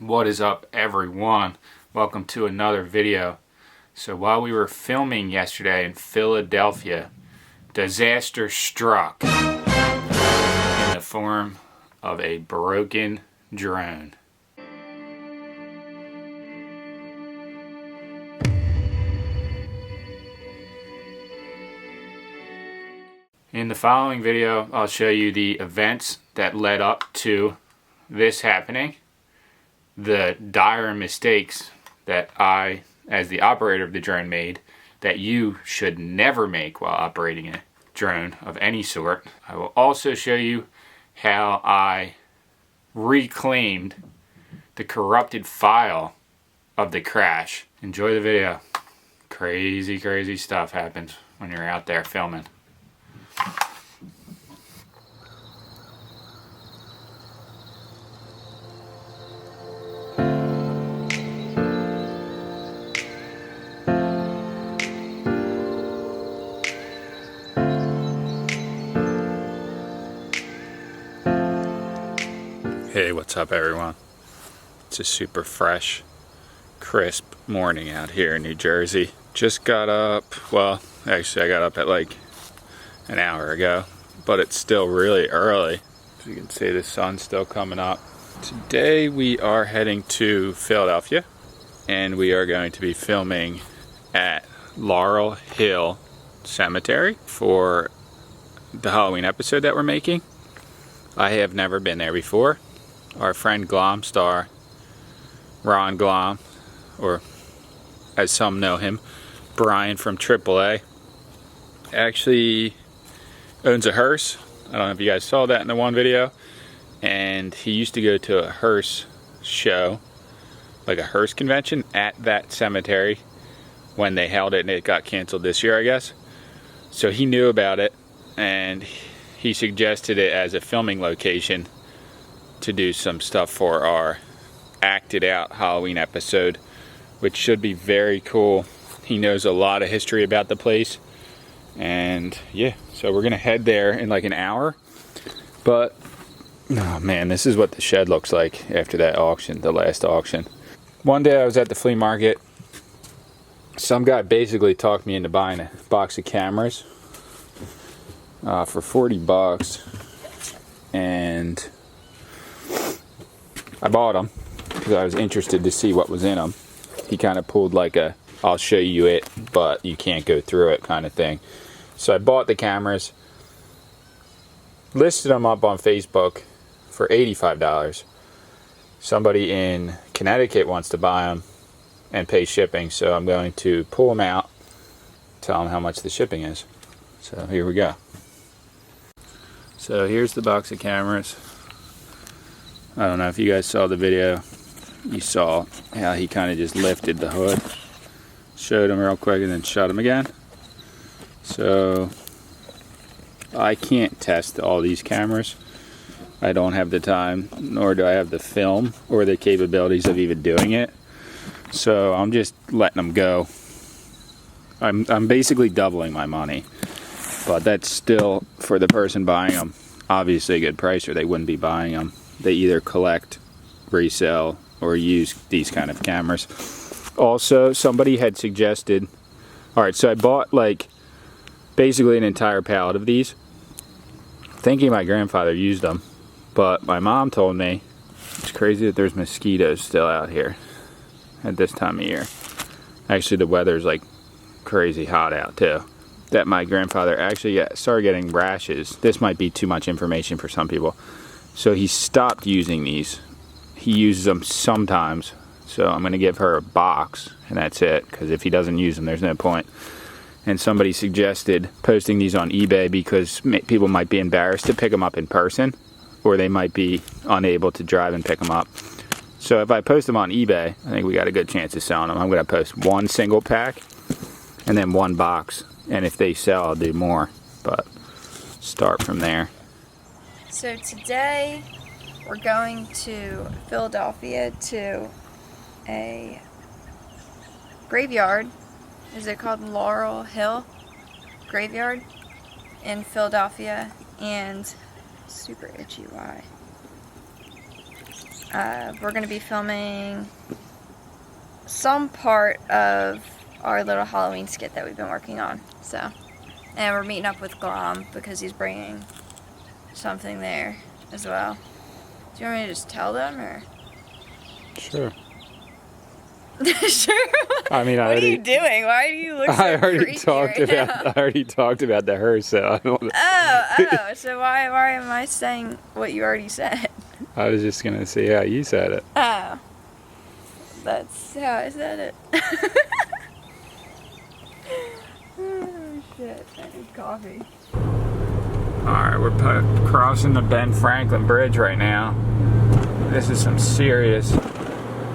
What is up, everyone? Welcome to another video. So while we were filming yesterday in Philadelphia, disaster struck in the form of a broken drone. In the following video, I'll show you the events that led up to this happening, the dire mistakes that I, as the operator of the drone, made that you should never make while operating a drone of any sort. I will also show you how I reclaimed the corrupted file of the crash. Enjoy the video. Crazy stuff happens when you're out there filming. Hey, what's up, everyone? It's a super fresh, crisp morning out here in New Jersey. Just got up, well, actually I got up at like an hour ago, but it's still really early. As you can see, the sun's still coming up. Today we are heading to Philadelphia, and we are going to be filming at Laurel Hill Cemetery for the Halloween episode that we're making. I have never been there before. Our friend Glomstar, Ron Glom, or as some know him, Brian from AAA, actually owns a Hearse. I don't know if you guys saw that in the one video. And he used to go to a Hearse show, like a Hearse convention, at that cemetery when they held it, and it got canceled this year, I guess. So he knew about it, and he suggested it as a filming location to do some stuff for our acted out Halloween episode, which should be very cool. He knows a lot of history about the place, and yeah, so we're gonna head there in like an hour. But oh man, this is what the shed looks like after that auction, the last auction. One day I was at the flea market. Some guy basically talked me into buying a box of cameras for 40 bucks, and I bought them because I was interested to see what was in them. He kind of pulled like a, I'll show you it, but you can't go through it kind of thing. So I bought the cameras, listed them up on Facebook for $85. Somebody in Connecticut wants to buy them and pay shipping, so I'm going to pull them out, tell them how much the shipping is. So here we go. So here's the box of cameras. I don't know if you guys saw the video. You saw how he kind of just lifted the hood, showed him real quick, and then shut him again. So I can't test all these cameras. I don't have the time, nor do I have the film or the capabilities of even doing it. So I'm just letting them go. I'm basically doubling my money, but that's still, for the person buying them, obviously a good price, or they wouldn't be buying them. They either collect, resell, or use these kind of cameras. Also, somebody had suggested, alright, so I bought like basically an entire pallet of these, thinking my grandfather used them, but my mom told me it's crazy that there's mosquitoes still out here at this time of year. Actually, the weather's like crazy hot out too. That my grandfather actually started getting rashes. This might be too much information for some people. So he stopped using these. He uses them sometimes. So I'm going to give her a box, and that's it. Because if he doesn't use them, there's no point. And somebody suggested posting these on eBay because people might be embarrassed to pick them up in person, or they might be unable to drive and pick them up. So if I post them on eBay, I think we got a good chance of selling them. I'm going to post one single pack and then one box. And if they sell, I'll do more. But start from there. So today we're going to Philadelphia to a graveyard. Is it called Laurel Hill Graveyard in Philadelphia? And super itchy, why? we're going to be filming some part of our little Halloween skit that we've been working on. So, and we're meeting up with Glom because he's bringing something there as well. Do you want me to just tell them, or? Sure. Sure. I mean, what are you doing? Why do you look so I already creepy talked right about. now? I already talked about the Hearse. So I don't know. Oh. So why am I saying what you already said? I was just gonna say how you said it. Oh. That's how I said it. Oh shit! I need coffee. All right, we're crossing the Ben Franklin Bridge right now. This is some serious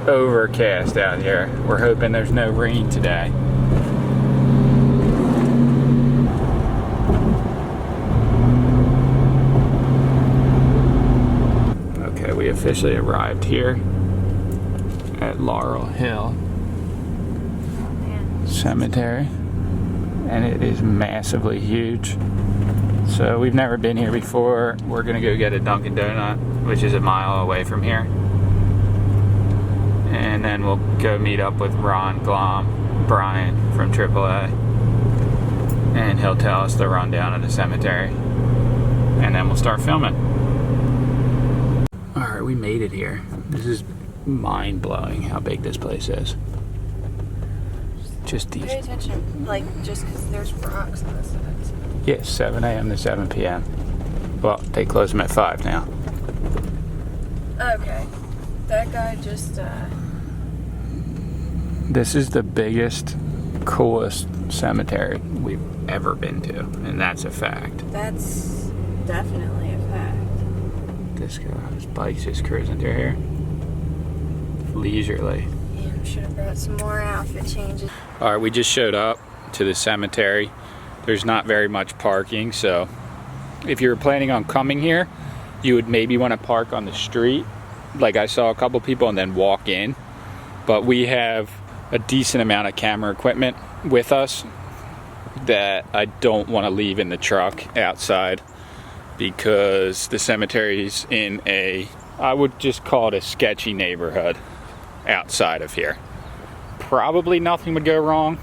overcast out here. We're hoping there's no rain today. Okay, we officially arrived here at Laurel Hill Cemetery, and it is massively huge. So we've never been here before. We're gonna go get a Dunkin' Donut, which is a mile away from here. And then we'll go meet up with Ron, Glom, Brian from AAA. And he'll tell us the rundown of the cemetery. And then we'll start filming. Alright, we made it here. This is mind-blowing how big this place is. Just these. Pay attention, like, just because there's rocks on this side. Yeah, 7 a.m. to 7 p.m. Well, they close them at 5 now. Okay. That guy just, This is the biggest, coolest cemetery we've ever been to, and that's a fact. That's definitely a fact. This guy, his bike's just cruising through here. Leisurely. Yeah, should have brought some more outfit changes. Alright, we just showed up to the cemetery. There's not very much parking, so if you're planning on coming here, you would maybe want to park on the street. Like I saw a couple people and then walk in. But we have a decent amount of camera equipment with us that I don't want to leave in the truck outside, because the cemetery's in a, I would just call it a sketchy neighborhood outside of here. Probably nothing would go wrong,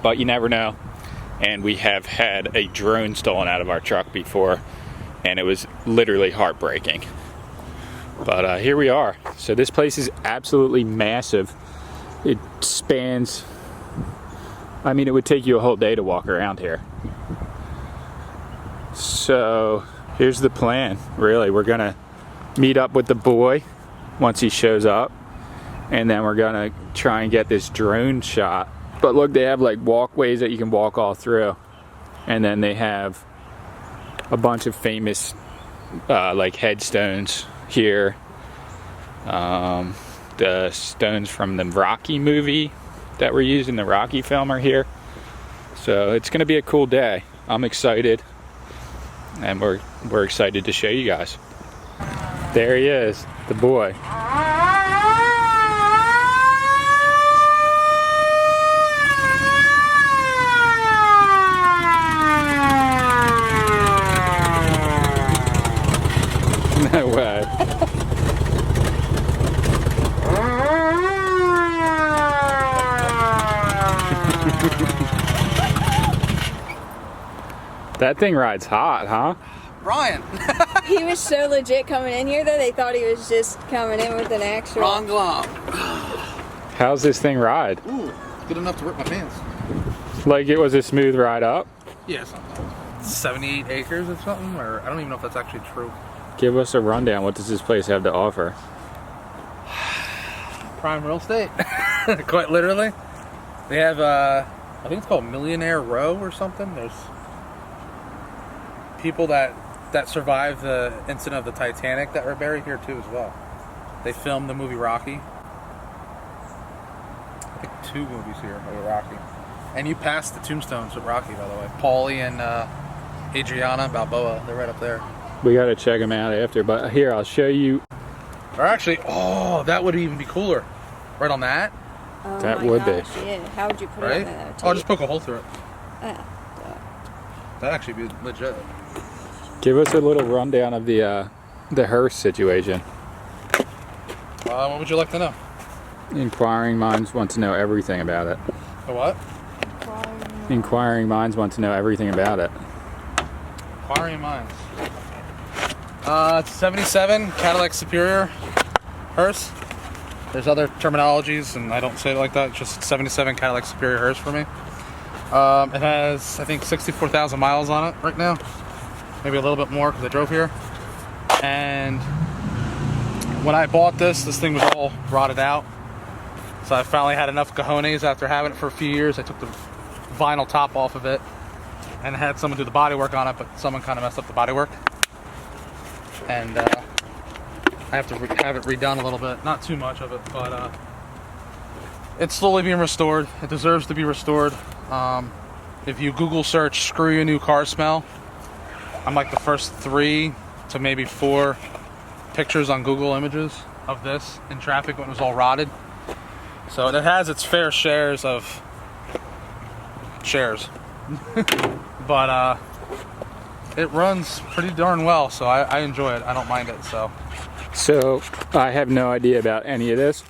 but you never know. And we have had a drone stolen out of our truck before, and it was literally heartbreaking. But here we are. So this place is absolutely massive. It spans, I mean, it would take you a whole day to walk around here. So here's the plan, really. We're gonna meet up with the boy once he shows up, and then we're gonna try and get this drone shot. But look, they have like walkways that you can walk all through, and then they have a bunch of famous like headstones here. The stones from the Rocky movie that were used in the Rocky film are here. So it's gonna be a cool day. I'm excited, and we're excited to show you guys. There he is, the boy. No way. That thing rides hot, huh? Brian. He was so legit coming in here, though. They thought he was just coming in with an actual. Ron Glom. How's this thing ride? Ooh, good enough to rip my pants. Like it was a smooth ride up? Yes. 78 acres or something, or I don't even know if that's actually true. Give us a rundown. What does this place have to offer? Prime real estate. Quite literally. They have, I think it's called Millionaire Row or something. There's people that survived the incident of the Titanic that were buried here too as well. They filmed the movie Rocky. I think 2 movies here with Rocky. And you passed the tombstones with Rocky, by the way. Paulie and Adriana Balboa, they're right up there. We gotta check them out after, but here, I'll show you. Or actually, oh, that would even be cooler. Right on that. Oh That my would be. gosh, yeah. How would you put Right? it on there? Oh, just poke a hole through it. Oh, That'd actually be legit. Give us a little rundown of the Hearse situation. What would you like to know? Inquiring minds want to know everything about it. The what? Inquiring minds want to know everything about it. Inquiring minds. It's 77 Cadillac Superior Hearse. There's other terminologies, and I don't say it like that. It's just 77 Cadillac Superior Hearse for me. It has, I think, 64,000 miles on it right now. Maybe a little bit more because I drove here. And when I bought this thing was all rotted out. So I finally had enough cojones after having it for a few years. I took the vinyl top off of it and had someone do the body work on it, but someone kind of messed up the body work. And I have to have it redone a little bit. Not too much of it, but it's slowly being restored. It deserves to be restored. If you Google search "screw your new car smell," I'm like the first 3 to maybe 4 pictures on Google Images of this in traffic when it was all rotted. So it has its fair shares of shares. But it runs pretty darn well, so I enjoy it. I don't mind it. So I have no idea about any of this.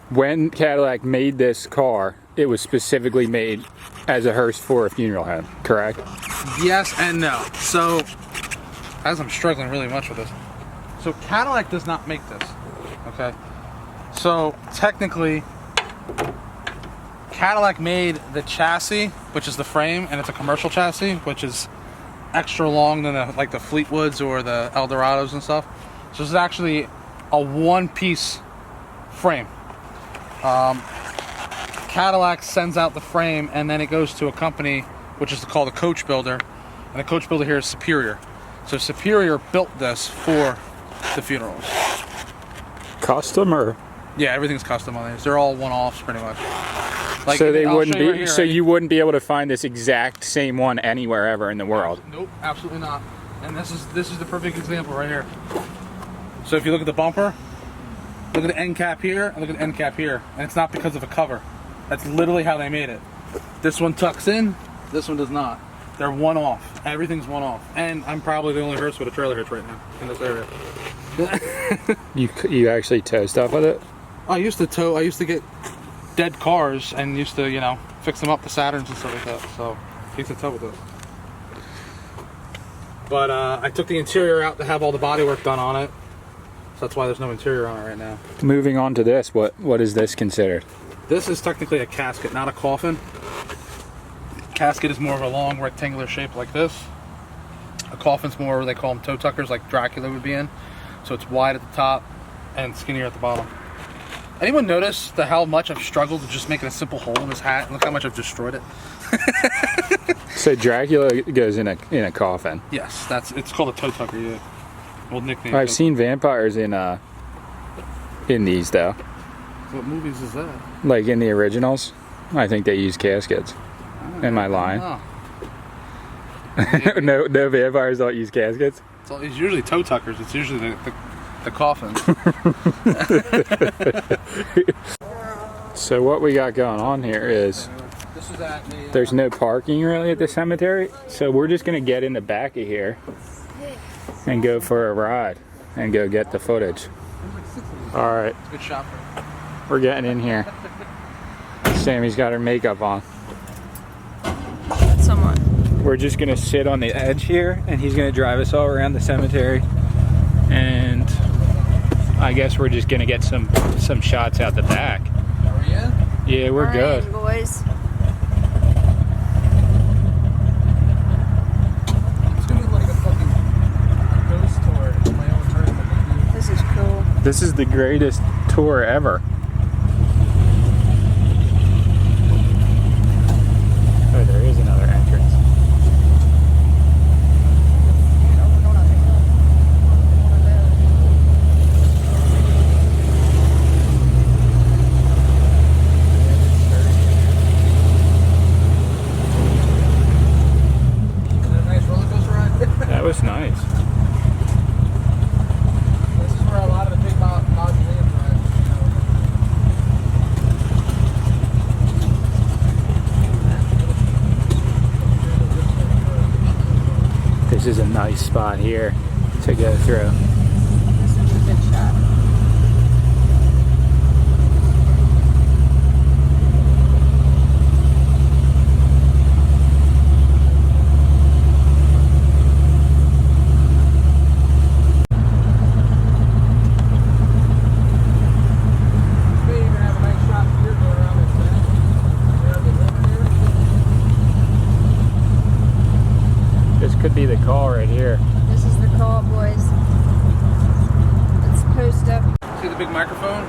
When Cadillac made this car, it was specifically made as a hearse for a funeral home, correct? Yes and no. So, as I'm struggling really much with this. So Cadillac does not make this, okay? So technically, Cadillac made the chassis, which is the frame, and it's a commercial chassis, which is extra long than like the Fleetwoods or the Eldorados and stuff. So this is actually a one-piece frame. Cadillac sends out the frame, and then it goes to a company which is called a coach builder, and the coach builder here is Superior. So Superior built this for the funerals. Custom or? Yeah, everything's custom on these. They're all one-offs pretty much. Like, so they I'll wouldn't show be. you right here, So right? you wouldn't be able to find this exact same one anywhere ever in the world. Nope, absolutely not. And this is the perfect example right here. So if you look at the bumper, look at the end cap here, and look at the end cap here, and it's not because of a cover. That's literally how they made it. This one tucks in, this one does not. They're one off. Everything's one off. And I'm probably the only hearse with a trailer hitch right now in this area. You actually tow stuff with it? I used to get dead cars and used to, fix them up, the Saturns and stuff like that. So I used to tow with it. But I took the interior out to have all the body work done on it. So that's why there's no interior on it right now. Moving on to this, what is this considered? This is technically a casket, not a coffin. Casket is more of a long rectangular shape like this. A coffin's more, they call them toe tuckers, like Dracula would be in. So it's wide at the top and skinnier at the bottom. Anyone notice how much I've struggled to just making a simple hole in this hat? Look how much I've destroyed it. So Dracula goes in a coffin. Yes, it's called a toe tucker. Yeah, old nickname. I've seen vampires in these though. What movies is that? Like in the originals, I think they use caskets. Am I lying? No. no vampires don't use caskets. It's usually toe tuckers. It's usually the coffins. So what we got going on here is there's no parking really at the cemetery, so we're just gonna get in the back of here and go for a ride and go get the footage. All right, Good shot. we're getting in here. Sammy's got her makeup on. Somewhat. We're just gonna sit on the edge here, and he's gonna drive us all around the cemetery, and I guess we're just gonna get some shots out the back. Are we in? Yeah, we're good. In, boys. It's gonna be like a fucking ghost tour. It's my own hearse. This is cool. This is the greatest tour ever. Oh, there is another entrance. Nice roller coaster ride. That was nice. This is where a lot of the big mausoleums are. This is a nice spot here to go through. This is a good shot. be the call right here. This is the call, boys. Let's post up. See the big microphone?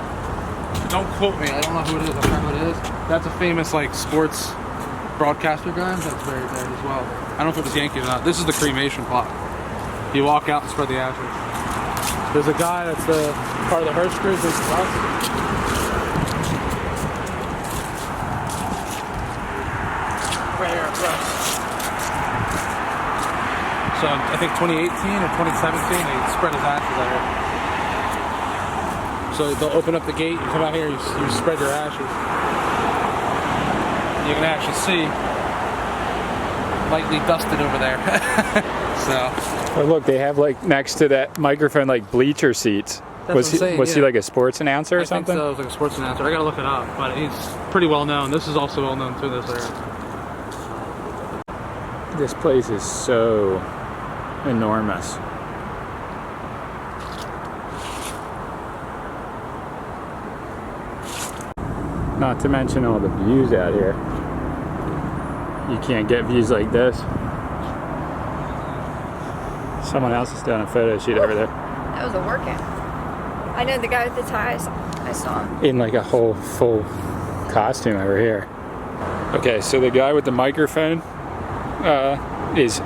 Don't quote me. I don't know who it is. I don't know who it is. That's a famous like sports broadcaster guy. That's buried there as well. I don't know if it was Yankees or not. This is the cremation plot. You walk out and spread the ashes. There's a guy that's the part of the Hearse crew. This is us. Right here, Russ. So I think 2018 or 2017, they spread his ashes out here. So they'll open up the gate, you come out here, you spread your ashes. You can actually see lightly dusted over there. So. Oh, look, they have like next to that microphone like bleacher seats. Was he like a sports announcer or something? I think so, like a sports announcer. I gotta look it up, but he's pretty well known. This is also well known too, this area. This place is so enormous. Not to mention all the views out here. You can't get views like this. Someone else is doing a photo shoot over there. That was a workout. I know the guy with the ties. I saw him. In like a whole full costume over here. Okay, so the guy with the microphone is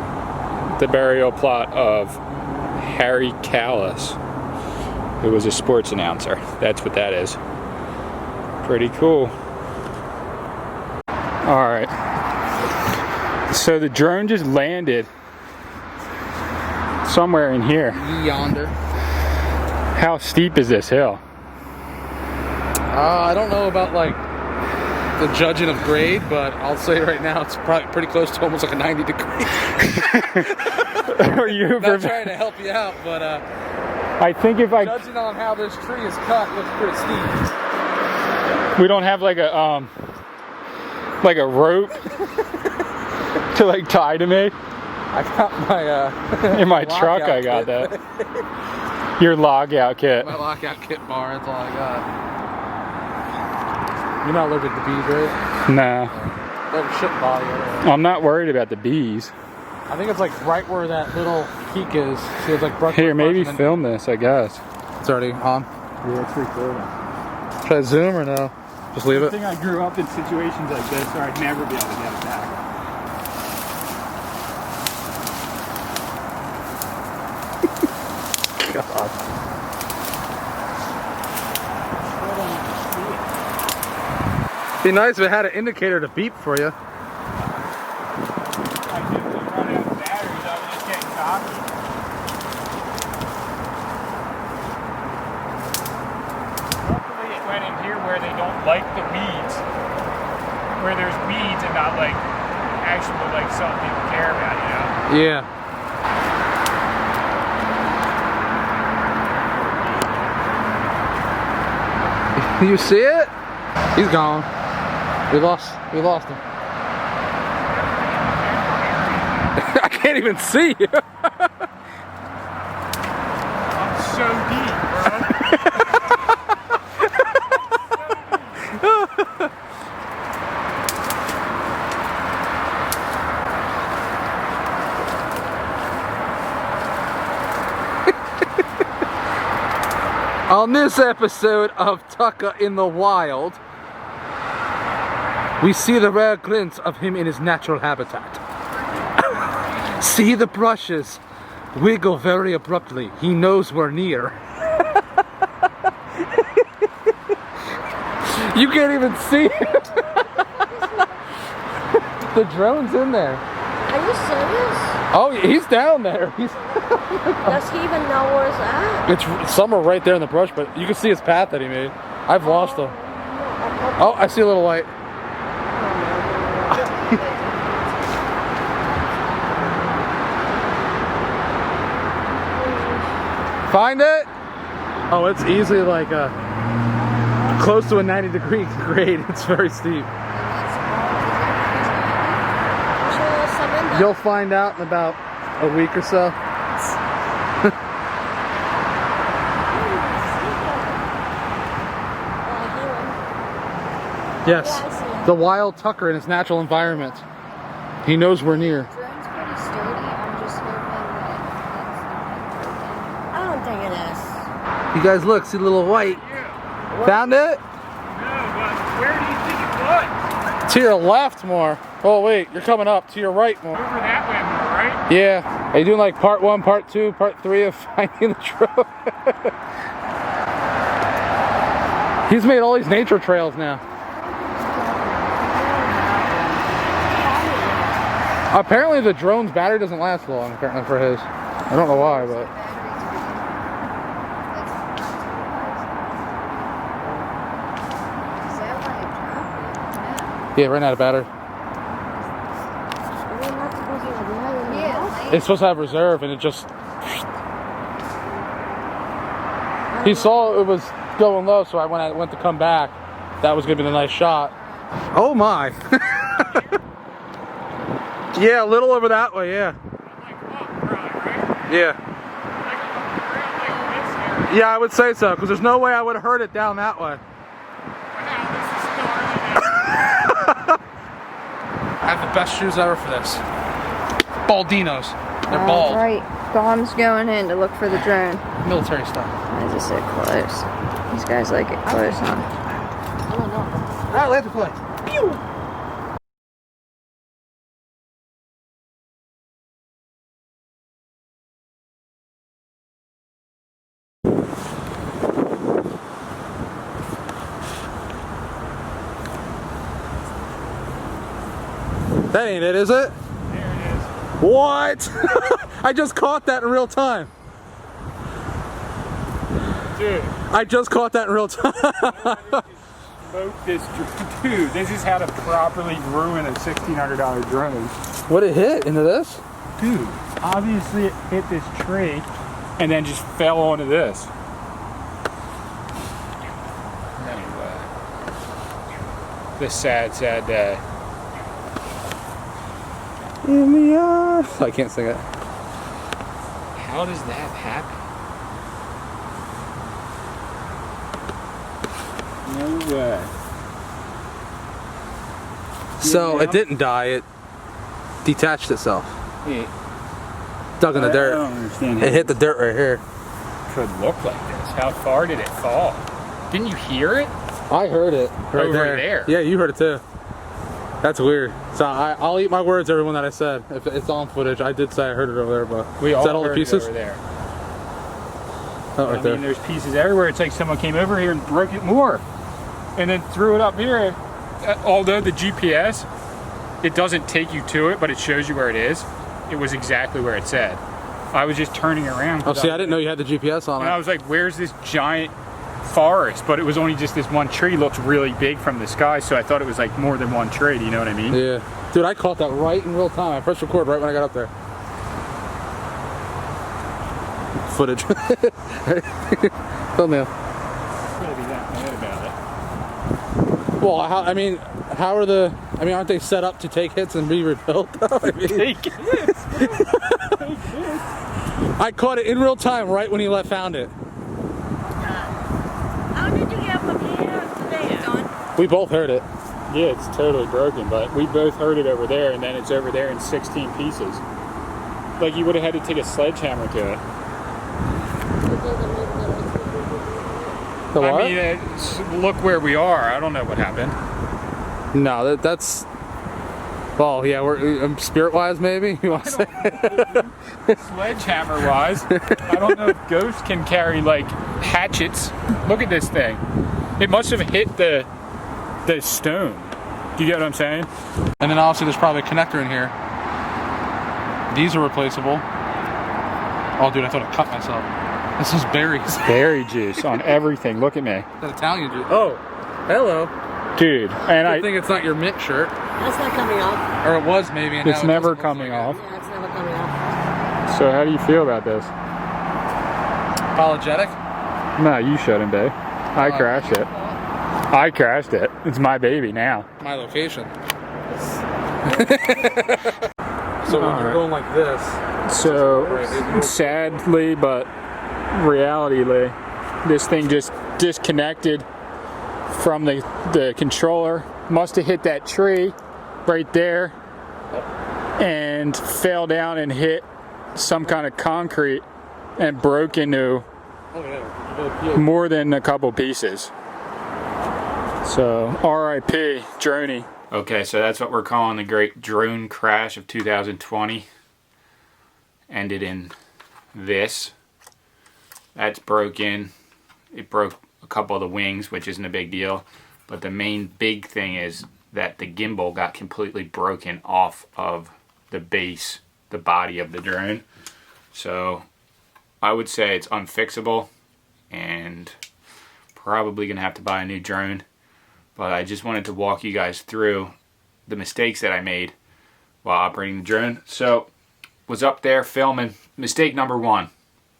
the burial plot of Harry Callis, who was a sports announcer. That's what that is. Pretty cool. All right. So the drone just landed somewhere in here. Yonder. How steep is this hill? I don't know about like the judging of grade, but I'll say right now it's probably pretty close to almost like a 90 degree. Are you not trying to help you out, but I think if judging on how this tree is cut, it looks pretty steep. We don't have like a rope to like tie to me. I got my in my truck. I got kit. that. Your lockout kit. My lockout kit bar. That's all I got. You're not allergic to bees, right? No. They have a shit body. I'm not worried about the bees. I think it's like right where that little peak is. See, it's like brush. Here, maybe film this. I guess. It's already on. Yeah, it's recording. Should I zoom or no? Just leave it. I think I grew up in situations like this, or I'd never be able to get it back. God. Be nice if it had an indicator to beep for you. I didn't run out of batteries. I was just getting cocky. Hopefully it went in here where they don't like the weeds. Where there's weeds and not like actual like something people care about, you know? Yeah. You see it? He's gone. We lost him. I can't even see you. I'm so deep, bro. On this episode of Tucker in the Wild, we see the rare glimpse of him in his natural habitat. See the brushes wiggle very abruptly. He knows we're near. You can't even see it. The drone's in there. Are you serious? Oh, he's down there. Does he even know where it's at? It's somewhere right there in the brush, but you can see his path that he made. I've lost him. Oh, I see a little light. Find it? Oh, it's easily like close to a 90-degree grade. It's very steep. You'll find out in about a week or so. Yes, the wild Tucker in his natural environment. He knows we're near. Drone's pretty sturdy. I'm just nervous You guys look, see the little white. Yeah. Found it? No, but where do you think it was? To your left more. Oh wait, you're coming up. To your right more. Over that way more, right? Yeah. Are you doing like part 1, part 2, part 3 of finding the trove? He's made all these nature trails now. Apparently the drone's battery doesn't last long, apparently for his. I don't know why, but... Yeah, ran out of battery. It's supposed to have reserve and it just... He saw it was going low, so when I went to come back, that was going to be the nice shot. Oh my! Yeah, a little over that way, yeah. Yeah. Yeah, I would say so, because there's no way I would have heard it down that way. I have the best shoes ever for this. Baldinos. They're bald. Right. Dom's going in to look for the drone. Military stuff. I just said close. These guys like it close, huh? Alright, let's play. Pew! That ain't it, is it? There it is. What? I just caught that in real time. Dude. I just caught that in real time. Dude, this is how to properly ruin a $1,600 drone. What it hit into this? Dude, obviously it hit this tree and then just fell onto this. Anyway, this sad, sad day. In the eye. I can't sing it. How does that happen? No way. So it didn't die, it detached itself. Yeah. Dug in the I dirt. don't understand. It hit the dirt right here. Could look like this. How far did it fall? Didn't you hear it? I heard it right Over there. Yeah, you heard it too. That's weird. So I'll eat my words, everyone that I said. If it's on footage, I did say I heard it over there, but We is all that all the heard pieces? it over there. Oh, right I there. mean, there's pieces everywhere. It's like someone came over here and broke it more, and then threw it up here. Although the GPS, it doesn't take you to it, but it shows you where it is. It was exactly where it said. I was just turning around. Oh, see, I didn't know you had the GPS on And I it. was like, "Where's this giant forest?" But it was only just this one tree. Looks really big from the sky, so I thought it was like more than one tree. Do you know what I mean? Yeah. Dude, I caught that right in real time. I pressed record right when I got up there. Footage. Thumbnail. Really be that mad about it. Well, how are the... I mean, aren't they set up to take hits and be rebuilt? I mean, Take hits. I caught it in real time right when he found it. How did you get from here to there? We both heard it. Yeah, it's totally broken, but we both heard it over there, and then it's over there in 16 pieces. Like you would have had to take a sledgehammer to it. The what? I mean, look where we are. I don't know what happened. No, that's... Well, yeah, we're spirit-wise, maybe? You want to say? Sledgehammer-wise, I don't know if ghosts can carry, like, hatchets. Look at this thing. It must have hit the stone. Do you get what I'm saying? And then obviously there's probably a connector in here. These are replaceable. Oh, dude, I thought I cut myself. This is berries. Berry juice on everything. Look at me. That Italian juice. Oh, hello. Dude, and I think it's not your mint shirt. That's not coming off. Or it was maybe. And it's now it never doesn't look coming like off. Yeah, it's never coming off. So how do you feel about this? Apologetic? No, you shouldn't be. I crashed it. I crashed it. It's my baby now. My location. So when you're going like this. So sadly, but realitily, this thing just disconnected from the controller. Must have hit that tree right there and fell down and hit some kind of concrete and broke into Oh yeah. More than a couple pieces. So RIP droney. Okay, so that's what we're calling the great drone crash of 2020. Ended in this. That's broken. It broke a couple of the wings, which isn't a big deal. But the main big thing is that the gimbal got completely broken off of the base, the body of the drone. So I would say it's unfixable and probably gonna have to buy a new drone. But I just wanted to walk you guys through the mistakes that I made while operating the drone. So was up there filming. Mistake number one,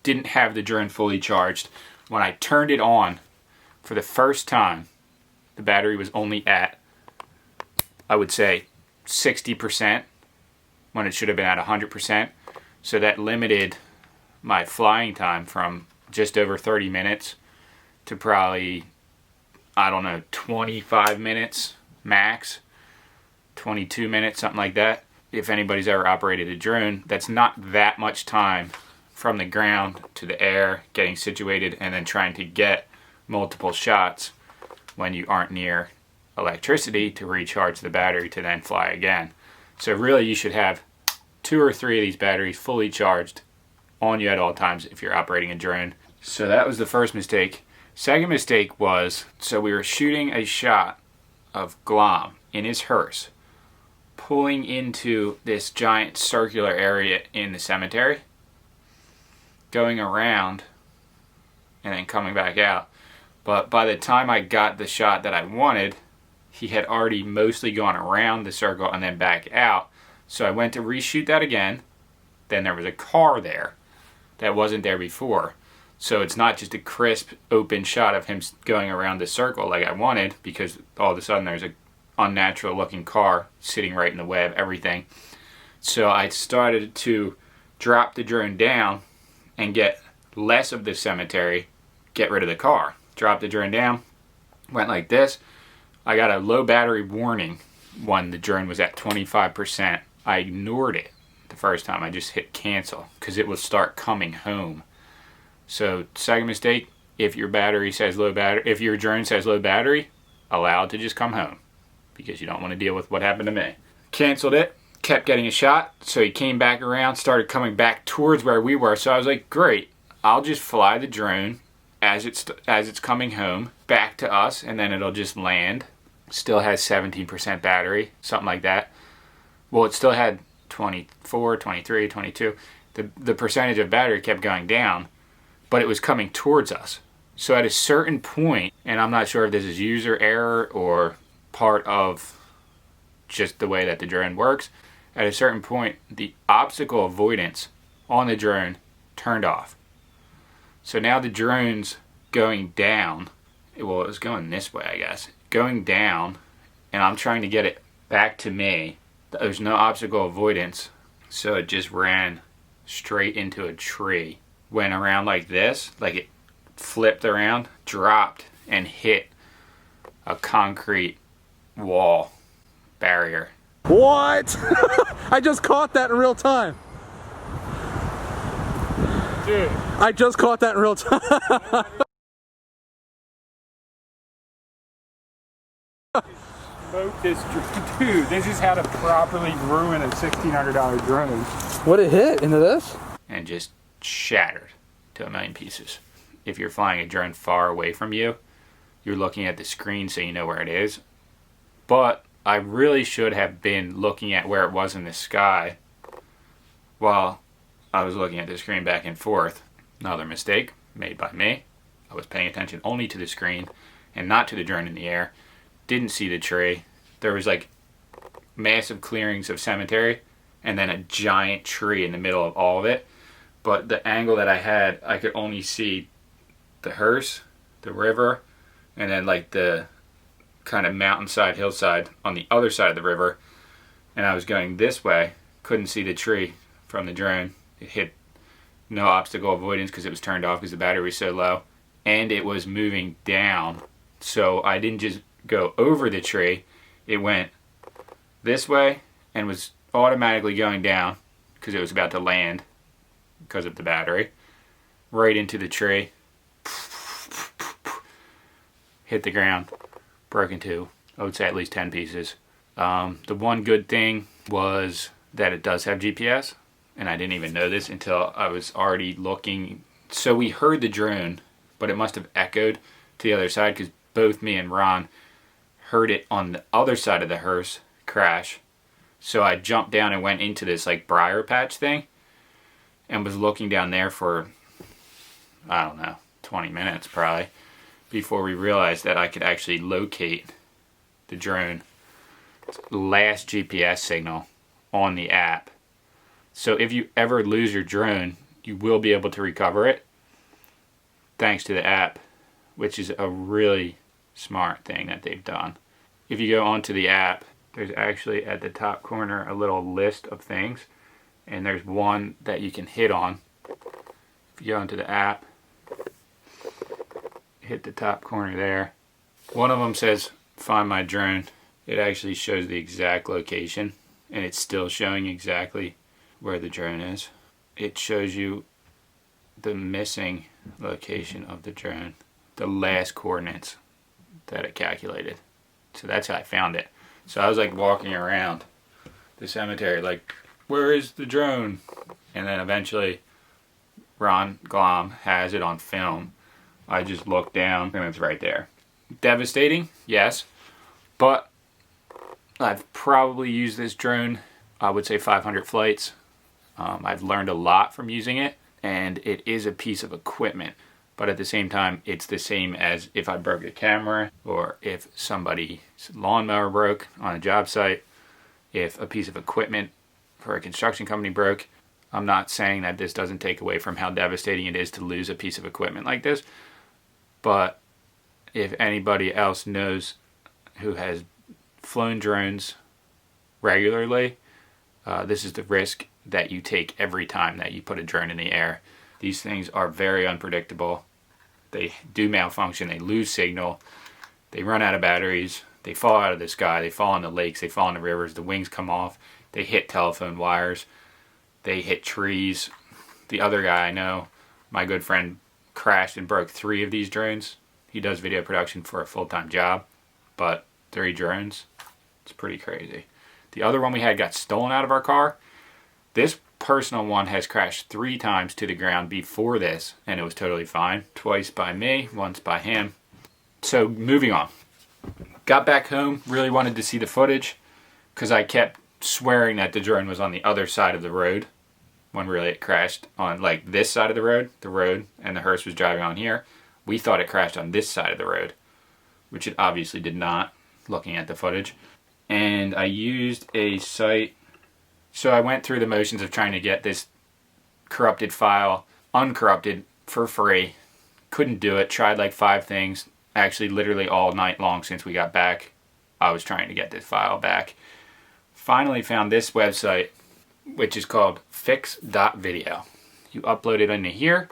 didn't have the drone fully charged. When I turned it on for the first time, the battery was only at, I would say, 60% when it should have been at 100%. So that limited my flying time from just over 30 minutes to probably, I don't know, 25 minutes max, 22 minutes, something like that. If anybody's ever operated a drone, that's not that much time from the ground to the air, getting situated, and then trying to get multiple shots when you aren't near electricity to recharge the battery to then fly again. So really you should have 2 or 3 of these batteries fully charged on you at all times if you're operating a drone. So that was the first mistake. Second mistake was, so we were shooting a shot of Glom in his hearse pulling into this giant circular area in the cemetery, going around and then coming back out. But by the time I got the shot that I wanted, he had already mostly gone around the circle and then back out. So I went to reshoot that again. Then there was a car there that wasn't there before. So it's not just a crisp open shot of him going around the circle like I wanted, because all of a sudden there's a unnatural looking car sitting right in the way of everything. So I started to drop the drone down and get less of the cemetery, get rid of the car. Drop the drone down, went like this. I got a low battery warning when the drone was at 25%. I ignored it the first time. I just hit cancel because it will start coming home. So second mistake, if your battery says low battery, if your drone says low battery, allow it to just come home, because you don't want to deal with what happened to me. Canceled it, kept getting a shot, so he came back around, started coming back towards where we were. So I was like, great, I'll just fly the drone as it's coming home back to us, and then it'll just land. Still has 17% battery, something like that. Well, it still had 24, 23, 22. The percentage of battery kept going down, but it was coming towards us. So at a certain point, and I'm not sure if this is user error or part of just the way that the drone works, at a certain point, the obstacle avoidance on the drone turned off. So now the drone's going down. Well, it was going this way, I guess. Going down, and I'm trying to get it back to me. There's no obstacle avoidance, so it just ran straight into a tree. Went around like this, like it flipped around, dropped, and hit a concrete wall barrier. What? I just caught that in real time. Dude. I just caught that in real time. This dude, this is how to properly ruin a $1,600 drone. What it hit into this? And just shattered to a million pieces. If you're flying a drone far away from you, you're looking at the screen so you know where it is. But I really should have been looking at where it was in the sky while I was looking at the screen back and forth. Another mistake made by me. I was paying attention only to the screen and not to the drone in the air. Didn't see the tree. There was like massive clearings of cemetery and then a giant tree in the middle of all of it. But the angle that I had, I could only see the hearse, the river, and then like the kind of mountainside, hillside on the other side of the river. And I was going this way, couldn't see the tree from the drone. It hit no obstacle avoidance because it was turned off because the battery was so low. And it was moving down. So I didn't just go over the tree. It went this way and was automatically going down because it was about to land because of the battery, right into the tree. hit the ground, broke in two. I would say at least 10 pieces. The one good thing was that it does have GPS, and I didn't even know this until I was already looking. So we heard the drone, but it must have echoed to the other side because both me and Ron heard it on the other side of the hearse crash. So I jumped down and went into this like briar patch thing and was looking down there for, I don't know, 20 minutes probably, before we realized that I could actually locate the drone last GPS signal on the app. So if you ever lose your drone, you will be able to recover it thanks to the app, which is a really smart thing that they've done. If you go onto the app, there's actually at the top corner a little list of things, and there's one that you can hit on. If you go into the app, hit the top corner there. One of them says find my drone. It actually shows the exact location, and it's still showing exactly where the drone is. It shows you the missing location of the drone, the last coordinates that it calculated. So that's how I found it. So I was like walking around the cemetery like, where is the drone? And then eventually Ron Glom has it on film. I just looked down and it's right there. Devastating, yes, but I've probably used this drone, I would say 500 flights. I've learned a lot from using it, and it is a piece of equipment, but at the same time it's the same as if I broke a camera, or if somebody's lawnmower broke on a job site, if a piece of equipment for a construction company broke. I'm not saying that this doesn't take away from how devastating it is to lose a piece of equipment like this, but if anybody else knows who has flown drones regularly, this is the risk that you take every time that you put a drone in the air. These things are very unpredictable. They do malfunction, they lose signal, they run out of batteries, they fall out of the sky, they fall into lakes, they fall into rivers, the wings come off, they hit telephone wires, they hit trees. The other guy I know, my good friend, crashed and broke 3 of these drones. He does video production for a full-time job, but 3 drones, it's pretty crazy. The other one we had got stolen out of our car. This personal one has crashed 3 times to the ground before this, and it was totally fine. Twice by me, once by him. So moving on. Got back home, really wanted to see the footage, because I kept swearing that the drone was on the other side of the road, when really it crashed on like this side of the road, and the hearse was driving on here. We thought it crashed on this side of the road, which it obviously did not, looking at the footage. And I used a site, so I went through the motions of trying to get this corrupted file uncorrupted for free. Couldn't do it, tried like 5 things, actually literally all night long since we got back. I was trying to get this file back. Finally found this website, which is called fix.video. You upload it into here.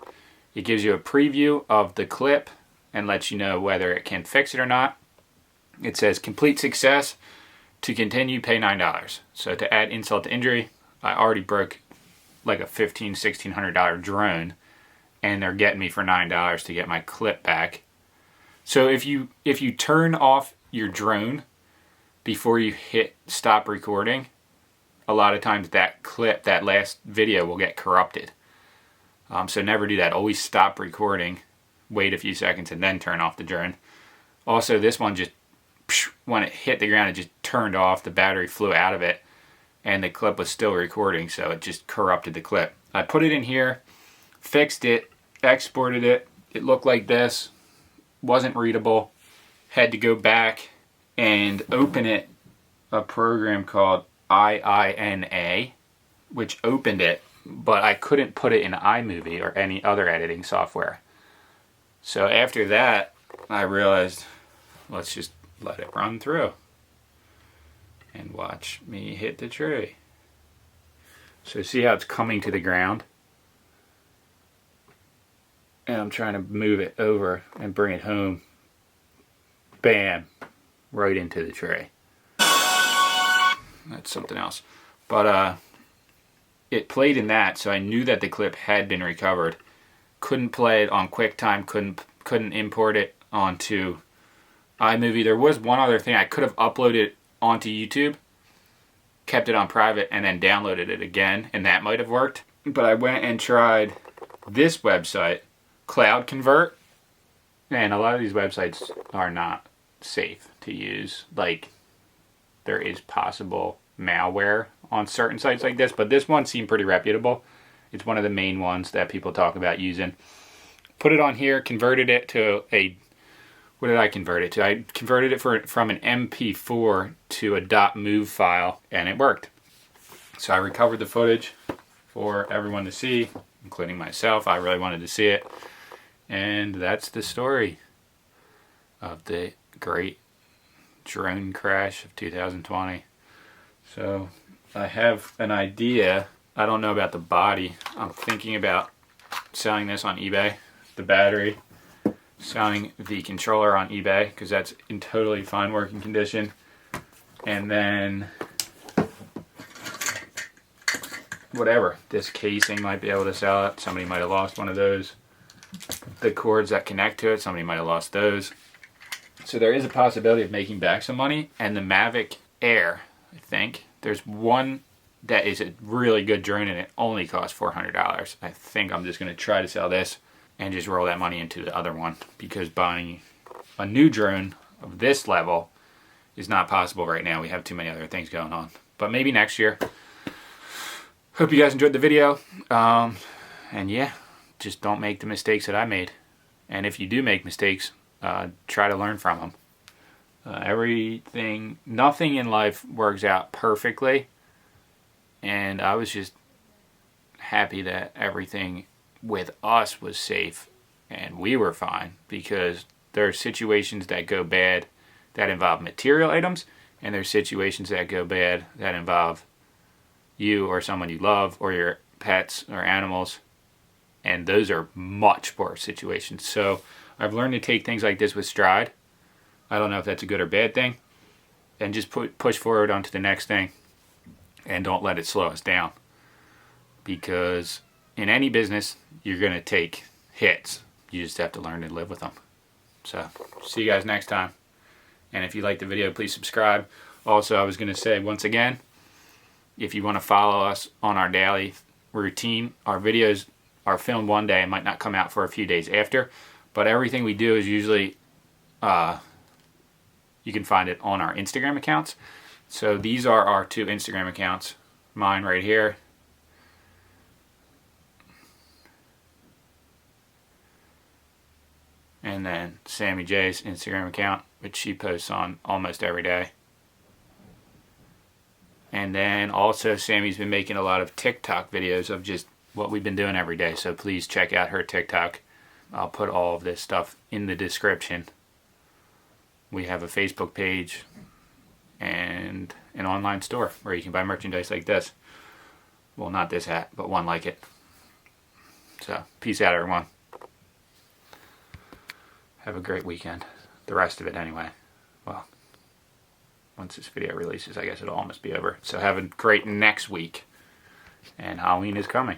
It gives you a preview of the clip and lets you know whether it can fix it or not. It says complete success. To continue, pay $9. So to add insult to injury, I already broke like a $1,600 drone, and they're getting me for $9 to get my clip back. So if you turn off your drone before you hit stop recording, a lot of times that clip, that last video, will get corrupted. So never do that. Always stop recording, wait a few seconds, and then turn off the drone. Also, this one just, when it hit the ground, it just turned off. The battery flew out of it, and the clip was still recording, so it just corrupted the clip. I put it in here, fixed it, exported it. It looked like this. Wasn't readable. Had to go back and open it, a program called IINA, which opened it, but I couldn't put it in iMovie or any other editing software. So after that, I realized, let's just let it run through and watch me hit the tree. So see how it's coming to the ground? And I'm trying to move it over and bring it home. Bam! Right into the tree. That's something else. But it played in that, so I knew that the clip had been recovered. Couldn't play it on QuickTime, couldn't import it onto iMovie. There was one other thing. I could have uploaded onto YouTube, kept it on private, and then downloaded it again, and that might have worked. But I went and tried this website, Cloud Convert, and a lot of these websites are not safe to use. Like, there is possible malware on certain sites like this, but this one seemed pretty reputable. It's one of the main ones that people talk about using. Put it on here, converted it to a, what did I convert it to? I converted it from an MP4 to a .mov file, and it worked. So I recovered the footage for everyone to see, including myself. I really wanted to see it. And that's the story of the great drone crash of 2020. So I have an idea. I don't know about the body. I'm thinking about selling this on eBay. The battery, selling the controller on eBay because that's in totally fine working condition. And then whatever, this casing might be able to sell it. Somebody might have lost one of those. The cords that connect to it, somebody might have lost those. So there is a possibility of making back some money. And the Mavic Air, I think, there's one that is a really good drone and it only costs $400. I think I'm just going to try to sell this and just roll that money into the other one, because buying a new drone of this level is not possible right now. We have too many other things going on. But maybe next year. Hope you guys enjoyed the video. And yeah, just don't make the mistakes that I made. And if you do make mistakes, try to learn from them. Nothing in life works out perfectly. And I was just happy that everything with us was safe and we were fine, because there are situations that go bad that involve material items, and there's situations that go bad that involve you or someone you love or your pets or animals, and those are much worse situations. So I've learned to take things like this with stride. I don't know if that's a good or bad thing, and just push forward onto the next thing and don't let it slow us down, because in any business you're going to take hits. You just have to learn to live with them. So see you guys next time, and if you like the video, please subscribe. Also, I was going to say once again, if you want to follow us on our daily routine, our videos are filmed one day and might not come out for a few days after, but everything we do is usually you can find it on our Instagram accounts. So these are our two Instagram accounts. Mine right here. And then Sammy J's Instagram account, which she posts on almost every day. And then also Sammy's been making a lot of TikTok videos of just what we've been doing every day. So please check out her TikTok. I'll put all of this stuff in the description. We have a Facebook page and an online store where you can buy merchandise like this. Well, not this hat, but one like it. So, peace out, everyone. Have a great weekend. The rest of it, anyway. Well, once this video releases, I guess it'll almost be over. So have a great next week. And Halloween is coming.